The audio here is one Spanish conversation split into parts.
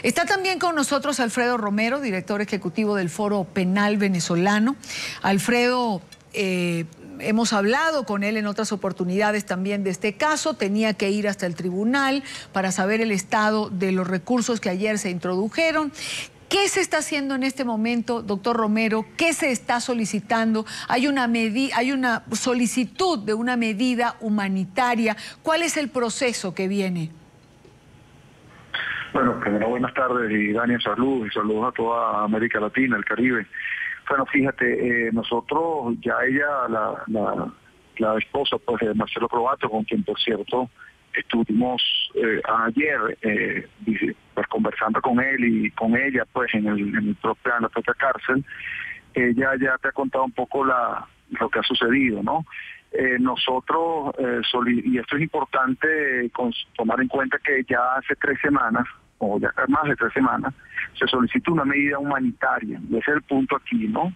Está también con nosotros Alfredo Romero, director ejecutivo del Foro Penal Venezolano. Alfredo, hemos hablado con él en otras oportunidades también de este caso. Tenía que ir hasta el tribunal para saber el estado de los recursos que ayer se introdujeron. ¿Qué se está haciendo en este momento, doctor Romero? ¿Qué se está solicitando? Hay una solicitud de una medida humanitaria. ¿Cuál es el proceso que viene? Bueno, primero buenas tardes y Daniel, saludos y saludos a toda América Latina, el Caribe. Bueno, fíjate, nosotros, ya ella, la esposa pues, de Marcelo Croato, con quien por cierto estuvimos ayer pues, conversando con él y con ella pues en la propia cárcel, ella ya te ha contado un poco lo que ha sucedido, ¿no? Nosotros, y esto es importante tomar en cuenta que ya hace 3 semanas, o ya más de 3 semanas, se solicitó una medida humanitaria. Y ese es el punto aquí, ¿no?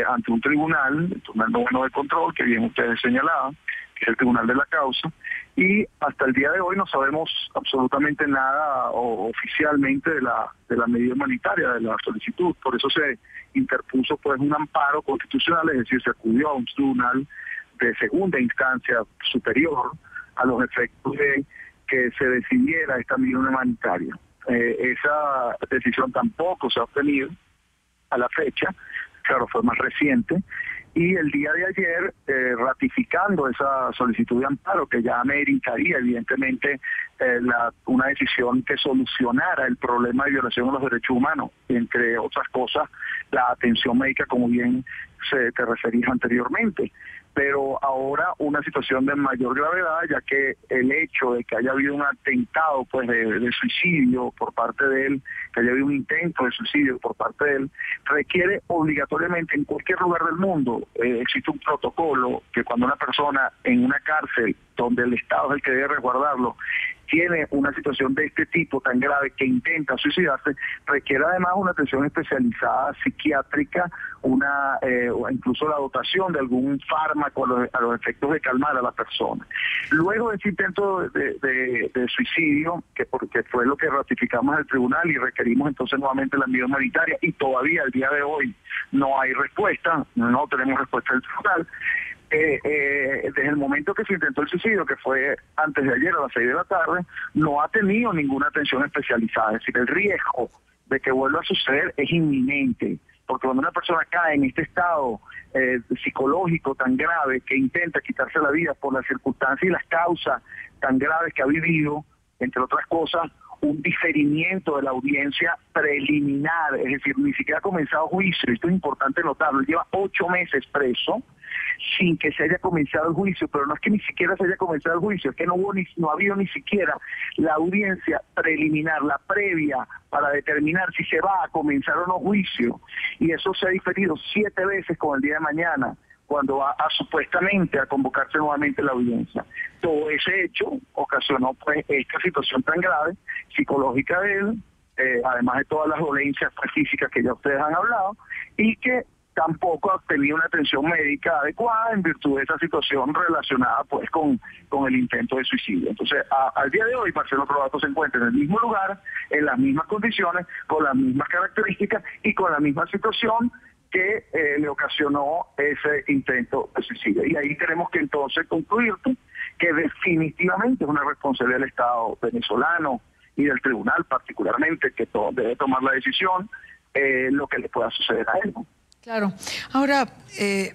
Ante un tribunal, el Tribunal Noveno de Control, que bien ustedes señalaban, que es el tribunal de la causa, y hasta el día de hoy no sabemos absolutamente nada oficialmente de la medida humanitaria, de la solicitud. Por eso se interpuso pues un amparo constitucional, es decir, se acudió a un tribunal de segunda instancia superior a los efectos de que se decidiera esta medida humanitaria. Esa decisión tampoco se ha obtenido a la fecha, claro, fue más reciente, y el día de ayer, ratificando esa solicitud de amparo, que ya ameritaría evidentemente una decisión que solucionara el problema de violación de los derechos humanos, entre otras cosas, la atención médica, como bien te referías anteriormente. Pero ahora una situación de mayor gravedad, ya que el hecho de que haya habido un atentado pues de suicidio por parte de él, que haya habido un intento de suicidio por parte de él, requiere obligatoriamente en cualquier lugar del mundo, existe un protocolo que cuando una persona en una cárcel, donde el Estado es el que debe resguardarlo, tiene una situación de este tipo tan grave que intenta suicidarse, requiere además una atención especializada psiquiátrica, o incluso la dotación de algún fármaco a los efectos de calmar a la persona. Luego de ese intento de suicidio, porque fue lo que ratificamos en el tribunal y requerimos entonces nuevamente la medida humanitaria, y todavía al día de hoy no hay respuesta, no tenemos respuesta del tribunal. Desde el momento que se intentó el suicidio, que fue antes de ayer a las 6 de la tarde, no ha tenido ninguna atención especializada. Es decir, el riesgo de que vuelva a suceder es inminente, porque cuando una persona cae en este estado psicológico tan grave, que intenta quitarse la vida por las circunstancias y las causas tan graves que ha vivido, entre otras cosas, un diferimiento de la audiencia preliminar, es decir, ni siquiera ha comenzado juicio, esto es importante notarlo, lleva 8 meses preso sin que se haya comenzado el juicio, pero no es que ni siquiera se haya comenzado el juicio, es que no ha habido ni siquiera la audiencia preliminar, la previa, para determinar si se va a comenzar o no juicio, y eso se ha diferido 7 veces con el día de mañana, cuando va supuestamente a convocarse nuevamente la audiencia. Todo ese hecho ocasionó pues esta situación tan grave, psicológica de él, además de todas las dolencias físicas que ya ustedes han hablado, y que tampoco ha tenido una atención médica adecuada en virtud de esa situación relacionada pues con el intento de suicidio. Entonces, al día de hoy, Marcelo Croato se encuentra en el mismo lugar, en las mismas condiciones, con las mismas características y con la misma situación que le ocasionó ese intento de suicidio. Y ahí tenemos que entonces concluir que definitivamente es una responsabilidad del Estado venezolano y del tribunal particularmente, que debe tomar la decisión lo que le pueda suceder a él, ¿no? Claro. Ahora,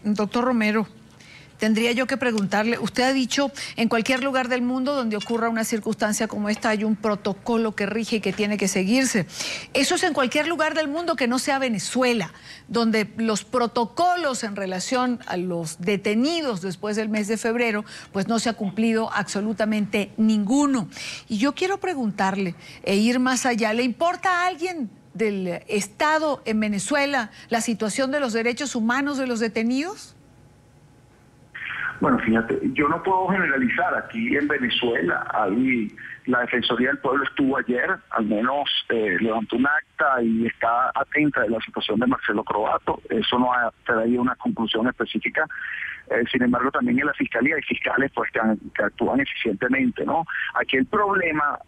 doctor Romero, tendría yo que preguntarle, usted ha dicho, en cualquier lugar del mundo donde ocurra una circunstancia como esta hay un protocolo que rige y que tiene que seguirse. Eso es en cualquier lugar del mundo que no sea Venezuela, donde los protocolos en relación a los detenidos después del mes de febrero, pues no se ha cumplido absolutamente ninguno. Y yo quiero preguntarle, ir más allá, ¿le importa a alguien del Estado en Venezuela la situación de los derechos humanos de los detenidos? Bueno, fíjate, yo no puedo generalizar. Aquí en Venezuela hay La Defensoría del Pueblo estuvo ayer, al menos levantó un acta y está atenta de la situación de Marcelo Croatto. Eso no ha traído una conclusión específica. Sin embargo, también en la Fiscalía hay fiscales pues que actúan eficientemente, ¿no? Aquí el problema,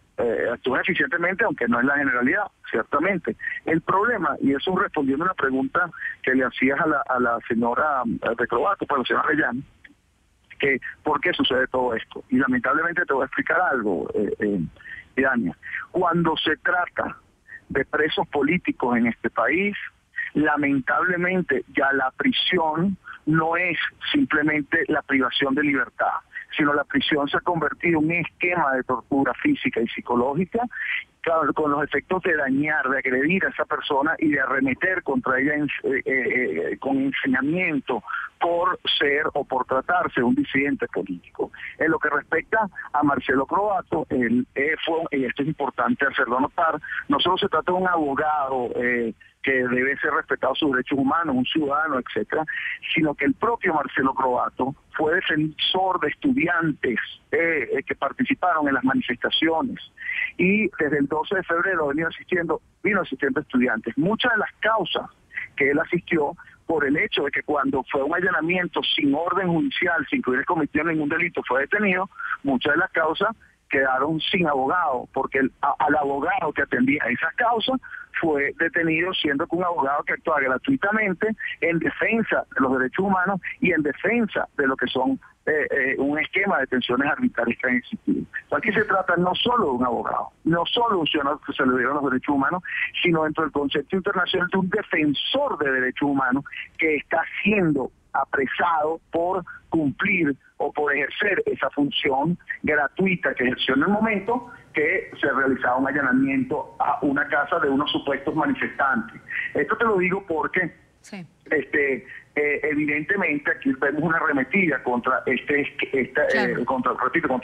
actúan eficientemente, aunque no es la generalidad, ciertamente. El problema, y eso respondiendo a una pregunta que le hacías a la señora de Croatto, pues la señora Arellano, que por qué sucede todo esto. Y lamentablemente te voy a explicar algo, Dania. Cuando se trata de presos políticos en este país, lamentablemente ya la prisión no es simplemente la privación de libertad, sino la prisión se ha convertido en un esquema de tortura física y psicológica, claro, con los efectos de dañar, de agredir a esa persona y de arremeter contra ella con ensañamiento por ser o por tratarse de un disidente político. En lo que respecta a Marcelo Croatto, y esto es importante hacerlo notar, no solo se trata de un abogado que debe ser respetado sus derechos humanos, un ciudadano, etcétera, sino que el propio Marcelo Croatto fue defensor de estudiantes que participaron en las manifestaciones y desde el 12 de febrero vino asistiendo estudiantes. Muchas de las causas que él asistió por el hecho de que cuando fue un allanamiento sin orden judicial, sin que hubiera cometido ningún delito, fue detenido, muchas de las causas quedaron sin abogado, porque al abogado que atendía esas causas fue detenido, siendo que un abogado que actúa gratuitamente en defensa de los derechos humanos y en defensa de lo que son un esquema de detenciones arbitrarias que han existido. Aquí se trata no solo de un abogado, no solo de un ciudadano que se le dieron los derechos humanos, sino dentro del concepto internacional de un defensor de derechos humanos que está siendo apresado por cumplir o por ejercer esa función gratuita que ejerció en el momento que se realizaba un allanamiento a una casa de unos supuestos manifestantes. Esto te lo digo porque sí. Evidentemente aquí vemos una arremetida contra claro. contra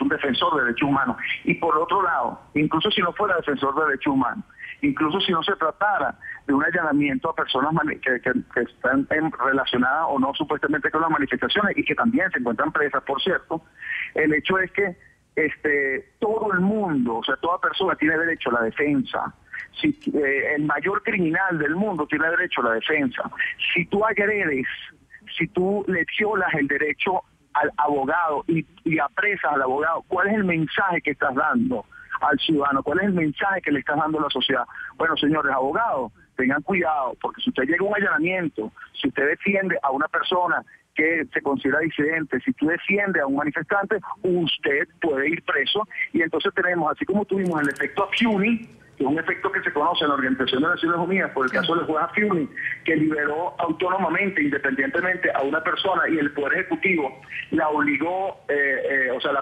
un defensor de derechos humanos. Y por otro lado, incluso si no fuera defensor de derechos humanos, incluso si no se tratara de un allanamiento a personas que están relacionadas o no supuestamente con las manifestaciones y que también se encuentran presas, por cierto, el hecho es que todo el mundo, o sea, toda persona tiene derecho a la defensa. Si el mayor criminal del mundo tiene derecho a la defensa. Si tú agredes, si tú le violas el derecho al abogado y apresas al abogado, ¿cuál es el mensaje que estás dando al ciudadano? ¿Cuál es el mensaje que le estás dando a la sociedad? Bueno, señores abogados, tengan cuidado, porque si usted llega a un allanamiento, si usted defiende a una persona que se considera disidente, si tú defiendes a un manifestante, usted puede ir preso. Y entonces tenemos, así como tuvimos el efecto Afiuni, que es un efecto que se conoce en la Organización de Naciones Unidas por el caso del juez Afiuni, que liberó autónomamente, independientemente a una persona y el Poder Ejecutivo la obligó,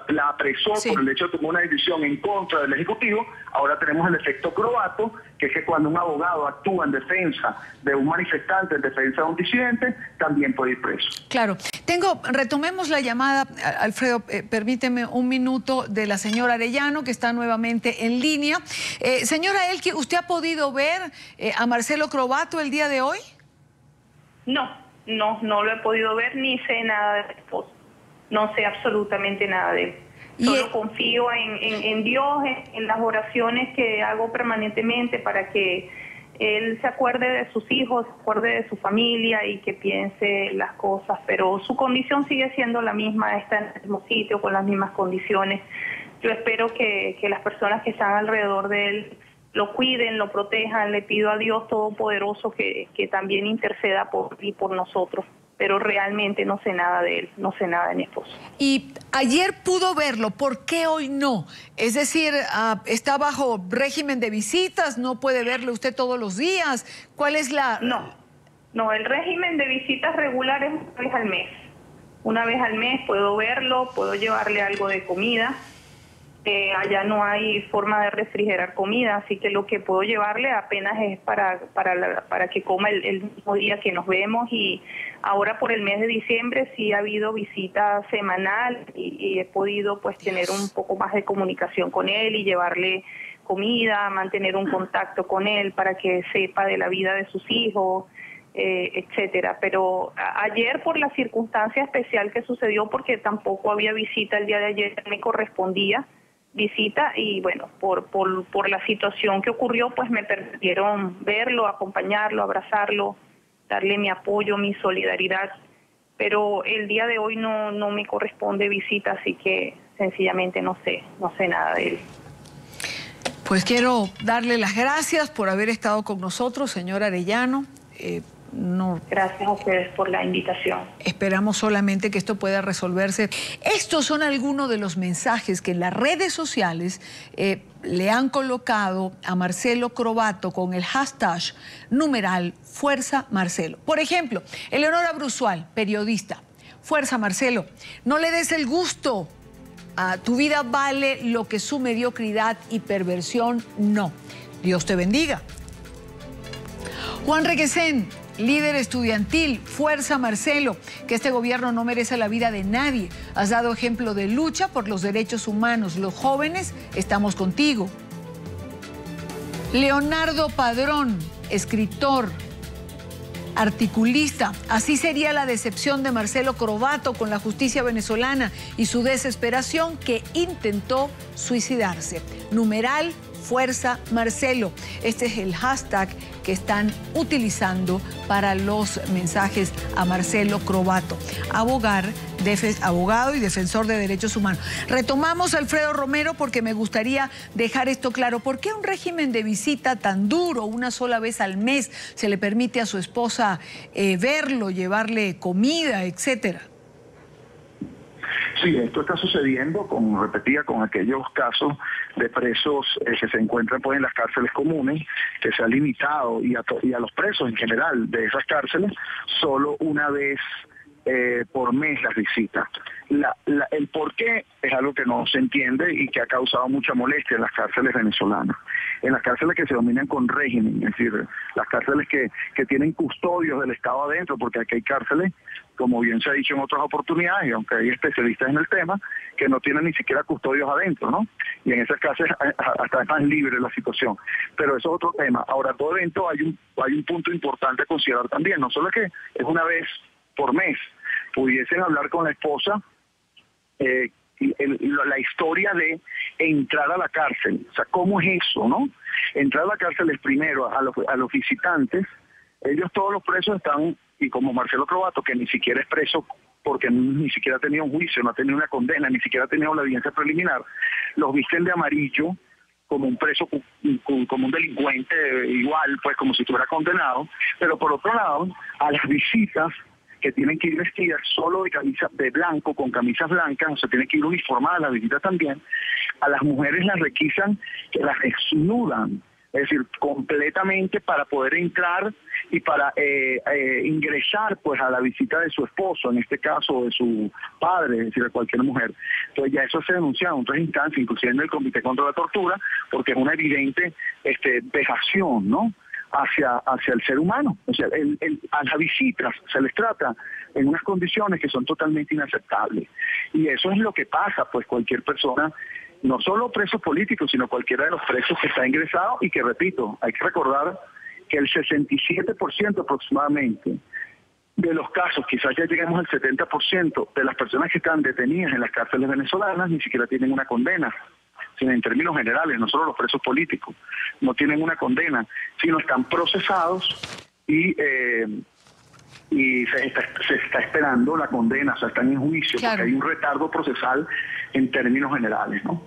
la apresó por el hecho de tomar una decisión en contra del Ejecutivo. Ahora tenemos el efecto Croatto, que es que cuando un abogado actúa en defensa de un manifestante, en defensa de un disidente, también puede ir preso. Claro. Retomemos la llamada, Alfredo, permíteme un minuto, de la señora Arellano, que está nuevamente en línea. Señora Elqui, ¿usted ha podido ver a Marcelo Croatto el día de hoy? No lo he podido ver, ni sé nada de su esposo. No sé absolutamente nada de él. Solo confío en Dios, en las oraciones que hago permanentemente para que él se acuerde de sus hijos, se acuerde de su familia y que piense las cosas. Pero su condición sigue siendo la misma, está en el mismo sitio, con las mismas condiciones. Yo espero que las personas que están alrededor de él lo cuiden, lo protejan. Le pido a Dios Todopoderoso que también interceda por nosotros. Pero realmente no sé nada de él, no sé nada de mi esposo. Y ayer pudo verlo, ¿por qué hoy no? Es decir, ¿está bajo régimen de visitas? ¿No puede verlo usted todos los días? ¿Cuál es la...? No, el régimen de visitas regular es una vez al mes. Una vez al mes puedo verlo, puedo llevarle algo de comida. Allá no hay forma de refrigerar comida, así que lo que puedo llevarle apenas es para que coma el mismo día que nos vemos. Y ahora por el mes de diciembre sí ha habido visita semanal y he podido pues tener un poco más de comunicación con él y llevarle comida, mantener un contacto con él para que sepa de la vida de sus hijos, etcétera. Pero ayer, por la circunstancia especial que sucedió, porque tampoco había visita el día de ayer, me correspondía visita y bueno, por la situación que ocurrió, pues me permitieron verlo, acompañarlo, abrazarlo, darle mi apoyo, mi solidaridad, pero el día de hoy no me corresponde visita, así que sencillamente no sé nada de él. Pues quiero darle las gracias por haber estado con nosotros, señora Arellano. Gracias a ustedes por la invitación. Esperamos solamente que esto pueda resolverse. Estos son algunos de los mensajes que en las redes sociales le han colocado a Marcelo Crovato con el hashtag numeral Fuerza Marcelo. Por ejemplo, Eleonora Brusual, periodista. Fuerza Marcelo, no le des el gusto. Tu vida vale lo que su mediocridad y perversión no. Dios te bendiga. Juan Requesén, líder estudiantil, Fuerza Marcelo, que este gobierno no merece la vida de nadie. Has dado ejemplo de lucha por los derechos humanos. Los jóvenes estamos contigo. Leonardo Padrón, escritor, articulista. Así sería la decepción de Marcelo Crovato con la justicia venezolana y su desesperación, que intentó suicidarse. Numeral Fuerza Marcelo. Este es el hashtag que están utilizando para los mensajes a Marcelo Crovato, abogado y defensor de derechos humanos. Retomamos a Alfredo Romero porque me gustaría dejar esto claro. ¿Por qué un régimen de visita tan duro, una sola vez al mes, se le permite a su esposa verlo, llevarle comida, etcétera? Sí, esto está sucediendo, como repetía, con aquellos casos de presos que se encuentran pues en las cárceles comunes, que se ha limitado, y a los presos en general de esas cárceles, solo una vez por mes las visitas. El por qué es algo que no se entiende y que ha causado mucha molestia en las cárceles venezolanas. En las cárceles que se dominan con régimen, es decir, las cárceles que tienen custodios del Estado adentro, porque aquí hay cárceles, como bien se ha dicho en otras oportunidades, y aunque hay especialistas en el tema, que no tienen ni siquiera custodios adentro, ¿no? Y en esas cárceles hasta es más libre la situación. Pero eso es otro tema. Ahora, todo evento hay un punto importante a considerar también. No solo es que es una vez por mes, pudiesen hablar con la esposa la historia de entrar a la cárcel. O sea, ¿cómo es eso, no? Entrar a la cárcel es primero a los visitantes. Ellos, todos los presos están, y como Marcelo Crovato, que ni siquiera es preso porque ni siquiera ha tenido un juicio, no ha tenido una condena, ni siquiera ha tenido la audiencia preliminar, los visten de amarillo como un preso, como un delincuente igual, pues como si estuviera condenado. Pero por otro lado, a las visitas, que tienen que ir vestidas solo de blanco, con camisas blancas, o sea, tienen que ir uniformadas las visitas también, a las mujeres las requisan que las desnudan, es decir, completamente, para poder entrar y para ingresar pues a la visita de su esposo, en este caso de su padre, es decir, de cualquier mujer. Entonces ya eso se denuncia en otras instancias, inclusive en el Comité contra la Tortura, porque es una evidente vejación, ¿no?, hacia el ser humano. O sea, a las visitas se les trata en unas condiciones que son totalmente inaceptables. Y eso es lo que pasa, pues cualquier persona, no solo presos políticos, sino cualquiera de los presos que está ingresado, y que, repito, hay que recordar que el 67% aproximadamente de los casos, quizás ya lleguemos al 70% de las personas que están detenidas en las cárceles venezolanas, ni siquiera tienen una condena, sino en términos generales, no solo los presos políticos, no tienen una condena, sino están procesados y se está esperando la condena, o sea, están en juicio, claro, porque hay un retardo procesal en términos generales, ¿no?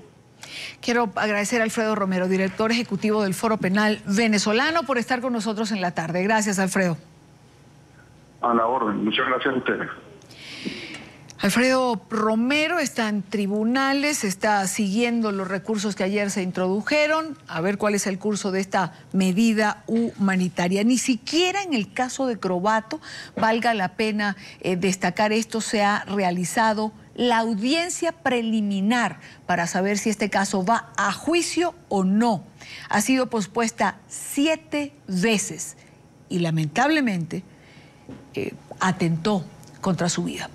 Quiero agradecer a Alfredo Romero, director ejecutivo del Foro Penal Venezolano, por estar con nosotros en la tarde. Gracias, Alfredo. A la orden. Muchas gracias a ustedes. Alfredo Romero está en tribunales, está siguiendo los recursos que ayer se introdujeron, a ver cuál es el curso de esta medida humanitaria. Ni siquiera en el caso de Crovato, valga la pena destacar esto, se ha realizado la audiencia preliminar para saber si este caso va a juicio o no. Ha sido pospuesta 7 veces y lamentablemente atentó contra su vida.